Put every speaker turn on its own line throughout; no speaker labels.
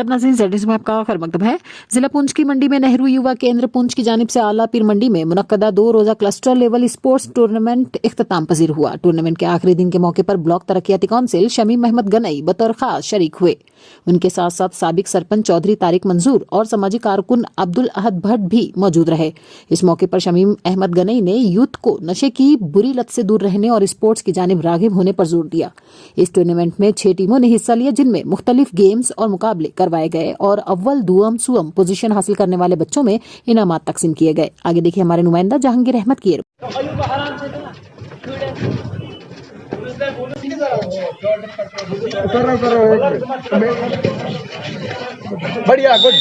आदाब नाज़रीन, ज़ेड में आपका खैर मकदम है। जिला पुंछ की मंडी में नेहरू युवा केंद्र पुंछ की जानिब से आला पीर मंडी में मुनक्कदा 2 रोजा क्लस्टर लेवल स्पोर्ट्स टूर्नामेंट इख्तिताम पजीर हुआ। टूर्नामेंट के आखिरी दिन के मौके पर ब्लॉक तरक्याती काउंसिल शमीम अहमद गनई बतौर खास शरीक हुए। उनके साथ साथ साबिक सरपंच चौधरी तारिक मंजूर और समाजी कारकुन अब्दुल अहद भट्ट भी मौजूद रहे। इस मौके पर शमीम अहमद गनई ने यूथ को नशे की बुरी लत से दूर रहने और स्पोर्ट्स की जानिब रागिब होने पर जोर दिया। इस टूर्नामेंट में 6 टीमों ने हिस्सा लिया, जिनमें मुख्तलिफ गेम्स और मुकाबले करवाए गए और अव्वल दुअम सुअम पोजीशन हासिल करने वाले बच्चों में इनामात तकसीम किए गए। आगे देखिए हमारे नुमाइंदा जहांगीर अहमद की
बढ़िया गुड।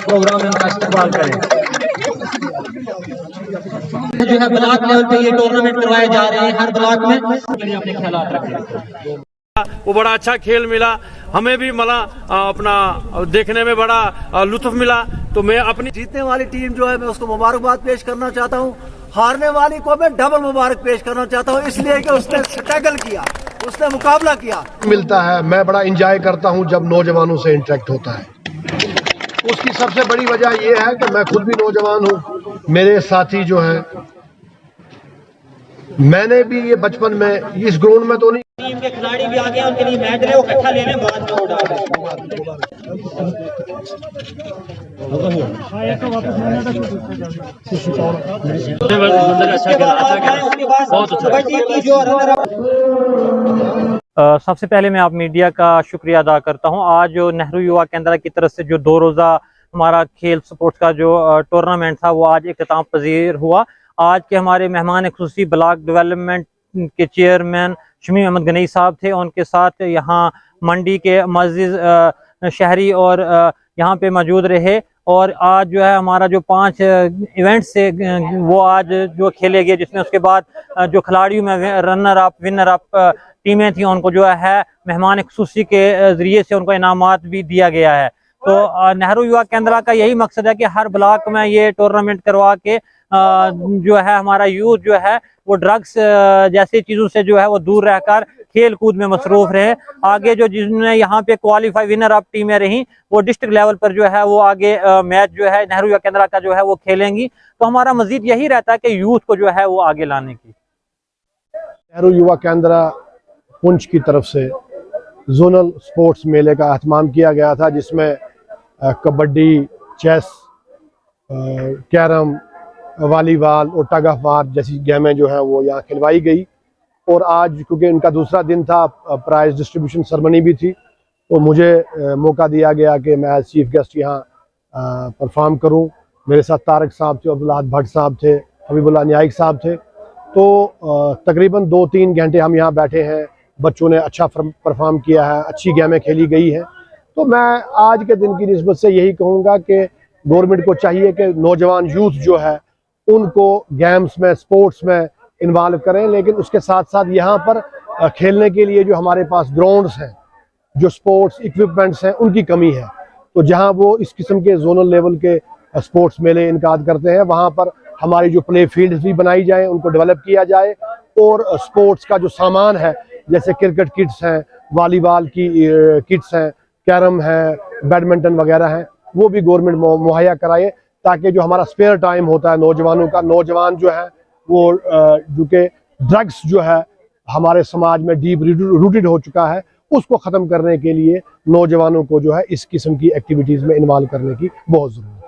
प्रोग्राम में इस्तेमाल करें। जो है ब्लॉक लेवल पे ये टूर्नामेंट करवाए जा रहे हैं, हर ब्लॉक में अपने ख्यालात रखें।
वो बड़ा अच्छा खेल मिला, हमें भी मला अपना देखने में बड़ा लुत्फ मिला। तो मैं अपनी
जीतने वाली टीम जो है मैं उसको मुबारकबाद पेश करना चाहता हूँ। हारने वाली को मैं डबल मुबारक पेश करना चाहता हूँ, इसलिए कि उसने स्ट्रगल किया, उसने मुकाबला किया।
मिलता है, मैं बड़ा एंजॉय करता हूँ जब नौजवानों से इंटरेक्ट होता है। उसकी सबसे बड़ी वजह यह है कि मैं खुद भी नौजवान हूँ, मेरे साथी जो हैं, मैंने भी ये बचपन में इस ग्राउंड में तो नहीं।
टीम के खिलाड़ी भी आ गए, उनके लिए मैच है, वो इकट्ठा ले लें, बाद में उड़ा
सबसे पहले मैं आप मीडिया का शुक्रिया अदा करता हूं। आज जो नेहरू युवा केंद्र की तरफ से जो 2 रोज़ा हमारा खेल स्पोर्ट्स का जो टूर्नामेंट था वो आज इख्तिताम पजीर हुआ। आज के हमारे मेहमान खुसूसी ब्लॉक डेवलपमेंट के चेयरमैन शमीम अहमद गनई साहब थे। उनके साथ यहाँ मंडी के मज़ीद शहरी और यहाँ पे मौजूद रहे। और आज जो है हमारा जो 5 इवेंट्स से वो आज जो खेले गए, जिसमें उसके बाद जो खिलाड़ियों में रनर अप विनर अप टीमें थी उनको जो है मेहमान खुसूसी के ज़रिए से उनको इनामात भी दिया गया है। तो नेहरू युवा केंद्र का यही मकसद है कि हर ब्लॉक में ये टूर्नामेंट करवा के जो है हमारा यूथ जो है वो ड्रग्स जैसी चीज़ों से जो है वो दूर रहकर खेल कूद में मसरूफ रहे। आगे जो जिसने यहाँ पे क्वालिफाई विनर अप टीमें रहीं वो डिस्ट्रिक्ट लेवल पर जो है वो आगे मैच जो है नेहरू युवा केंद्र का जो है वो खेलेंगी। तो हमारा मजीद यही रहता है कि यूथ को जो है वो आगे लाने की।
नेहरू युवा केंद्र पुंछ की तरफ से जोनल स्पोर्ट्स मेले का एहतमाम किया गया था, जिसमें कबड्डी, चेस, कैरम, वॉलीबॉल और टग ऑफ वार जैसी गेमें जो हैं वो यहाँ खिलवाई गई। और आज क्योंकि इनका दूसरा दिन था, प्राइज डिस्ट्रीब्यूशन सेरेमनी भी थी, तो मुझे मौका दिया गया कि मैं एज चीफ गेस्ट यहाँ परफॉर्म करूँ। मेरे साथ तारिक साहब थे, अब्दुल अहद भट्ट साहब थे, हबीबुल्लाह न्यायिक साहब थे। तो तकरीबन 2-3 घंटे हम यहाँ बैठे हैं, बच्चों ने अच्छा परफॉर्म किया है, अच्छी गेमें खेली गई हैं। तो मैं आज के दिन की निस्बत से यही कहूँगा कि गवर्नमेंट को चाहिए कि नौजवान यूथ जो है उनको गेम्स में, स्पोर्ट्स में इन्वॉल्व करें, लेकिन उसके साथ साथ यहाँ पर खेलने के लिए जो हमारे पास ग्राउंड्स हैं, जो स्पोर्ट्स इक्विपमेंट्स हैं, उनकी कमी है। तो जहाँ वो इस किस्म के जोनल लेवल के स्पोर्ट्स मेले इनकाद करते हैं, वहाँ पर हमारी जो प्ले फील्ड्स भी बनाई जाए, उनको डेवलप किया जाए। और स्पोर्ट्स का जो सामान है, जैसे क्रिकेट किट्स हैं, वॉलीबॉल की किट्स हैं, कैरम है, बैडमिंटन वगैरह हैं, वो भी गवर्नमेंट मुहैया कराए, ताकि जो हमारा स्पेयर टाइम होता है नौजवानों का, नौजवान जो है वो जो कि ड्रग्स जो है हमारे समाज में डीप रूटेड हो चुका है, उसको ख़त्म करने के लिए नौजवानों को जो है इस किस्म की एक्टिविटीज़ में इन्वॉल्व करने की बहुत ज़रूरत है।